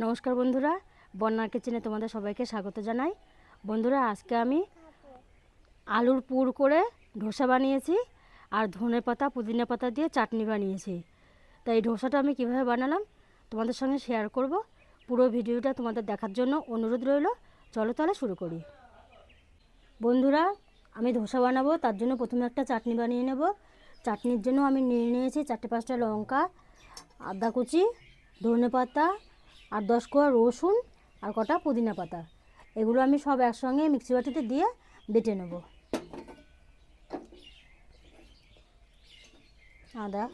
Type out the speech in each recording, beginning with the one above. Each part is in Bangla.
নমস্কার বন্ধুরা, বন্যার কিচেনে তোমাদের সবাইকে স্বাগত জানাই। বন্ধুরা, আজকে আমি আলুর পুর করে ধোসা বানিয়েছি আর ধনেপাতা পুদিনা পাতা দিয়ে চাটনি বানিয়েছি। তাই এই ধোসাটা আমি কিভাবে বানালাম তোমাদের সঙ্গে শেয়ার করব। পুরো ভিডিওটা তোমাদের দেখার জন্য অনুরোধ রইল। চলো তাহলে শুরু করি। বন্ধুরা, আমি ধোসা বানাবো, তার জন্য প্রথমে একটা চাটনি বানিয়ে নেব। চাটনির জন্য আমি নিয়েছি 4-5টা লঙ্কা, আদা কুচি, ধনেপাতা আর 10 কোয়া রসুন আর কটা পুদিনা পাতা। এগুলো আমি সব একসঙ্গে মিক্সি বাটিতে দিয়ে বেটে নেব। আদা,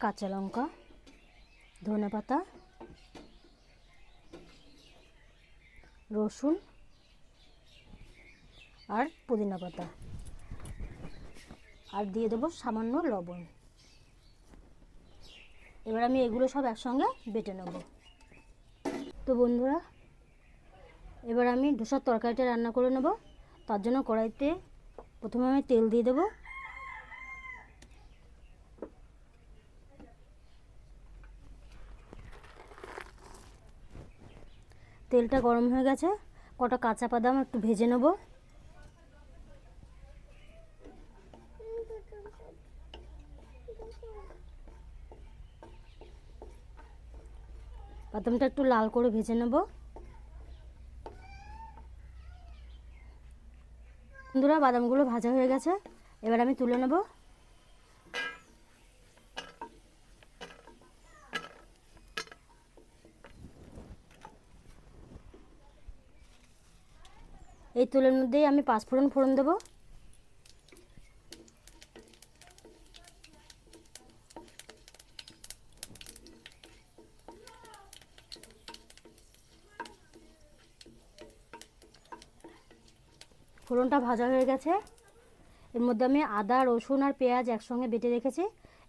কাঁচা লঙ্কা, ধনেপাতা, রসুন আর পুদিনা পাতা, আর দিয়ে দেবো সামান্য লবণ। এবার আমি এগুলো সব একসঙ্গে বেটে নেব। তো বন্ধুরা, এবার আমি ধোসার তরকারিটা রান্না করে নেব। তার জন্য কড়াইতে প্রথমে আমি তেল দিয়ে দেব। তেলটা গরম হয়ে গেছে, কটা কাঁচা বাদাম একটু ভেজে নেব। বাদামটা একটু লাল করে ভেজে নেব। বন্ধুরা, বাদামগুলো ভাজা হয়ে গেছে, এবার আমি তুলে নেব। এই তেলের মধ্যেই আমি পাঁচফোড়ন ফোড়ন দেব। ফোড়নটা ভাজা হয়ে গেছে, এর মধ্যে আমি আদা রসুন আর পেঁয়াজ একসঙ্গে বেটে রেখেছি,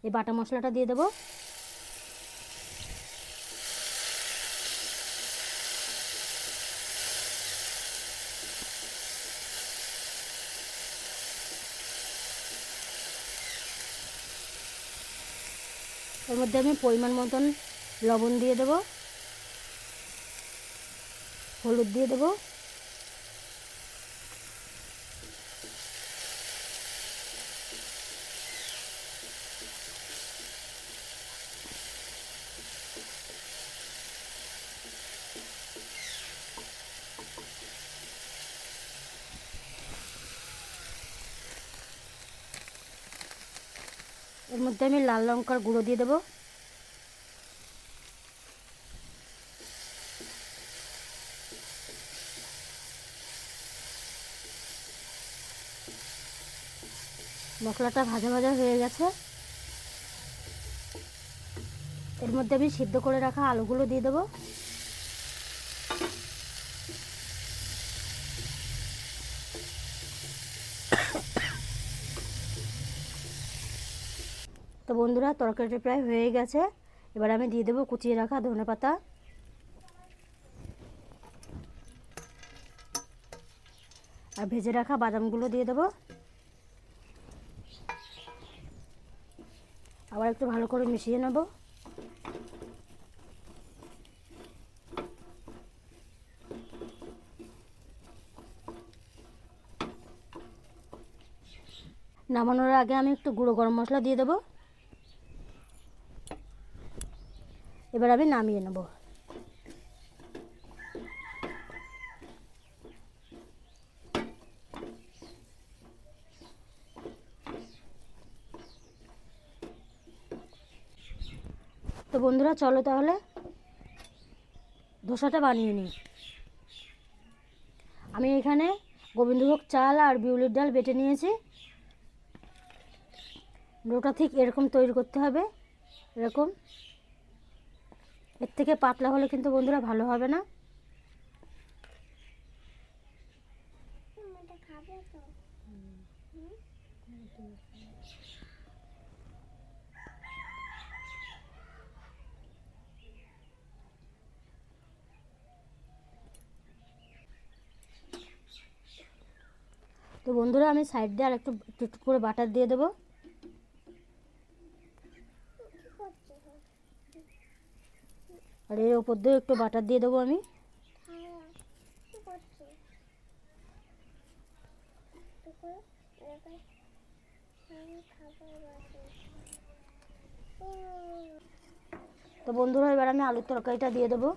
এই বাটা মশলাটা দিয়ে দেবো। এর মধ্যে আমি পরিমাণ মতন লবণ দিয়ে দেব, হলুদ দিয়ে দেব, এর মধ্যে আমি লাল লঙ্কার গুঁড়ো দিয়ে দেব। মশলাটা ভাজা ভাজা হয়ে গেছে, এর মধ্যে আমি সিদ্ধ করে রাখা আলুগুলো দিয়ে দেব। তো বন্ধুরা, তরকারিটা প্রায় হয়ে গেছে, এবার আমি দিয়ে দেবো কুচিয়ে রাখা ধনেপাতা আর ভেজে রাখা বাদামগুলো দিয়ে দেবো। আবার একটু ভালো করে মিশিয়ে নেব। নামানোর আগে আমি একটু গুঁড়ো গরম মশলা দিয়ে দেবো। এবার আমি নামিয়ে নেব। তো বন্ধুরা, চলো তাহলে ধোসাটা বানিয়ে নিই। আমি এখানে গোবিন্দভোগ চাল আর বিউলির ডাল বেটে নিয়েছি। ডোটা ঠিক এরকম তৈরি করতে হবে, এরকম। এর থেকে পাতলা হলে কিন্তু বন্ধুরা ভালো হবে না। তো বন্ধুরা, আমি সাইড দিয়ে আর একটু একটু করে বাটার দিয়ে দেবো। আর এর উপর দিয়ে একটু বাটার দিয়ে দেবো আমি। তো বন্ধুরা এবার আমি আলুর তরকারিটা দিয়ে দেবো।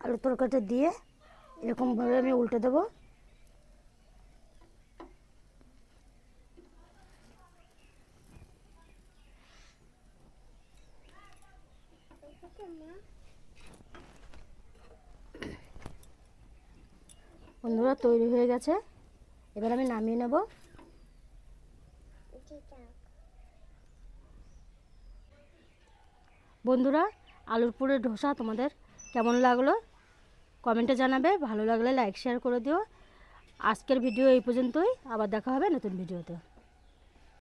আলুর তরকারিটা দিয়ে এরকমভাবে আমি উল্টে দেবো। বন্ধুরা তৈরি হয়ে গেছে, এবার আমি নামিয়ে নেব। বন্ধুরা আলুর পুরের ধোসা তোমাদের কেমন লাগলো কমেন্টে জানাবে, ভালো লাগলে লাইক শেয়ার করে দিও। আজকের ভিডিও এই পর্যন্তই, আবার দেখা হবে নতুন ভিডিওতে।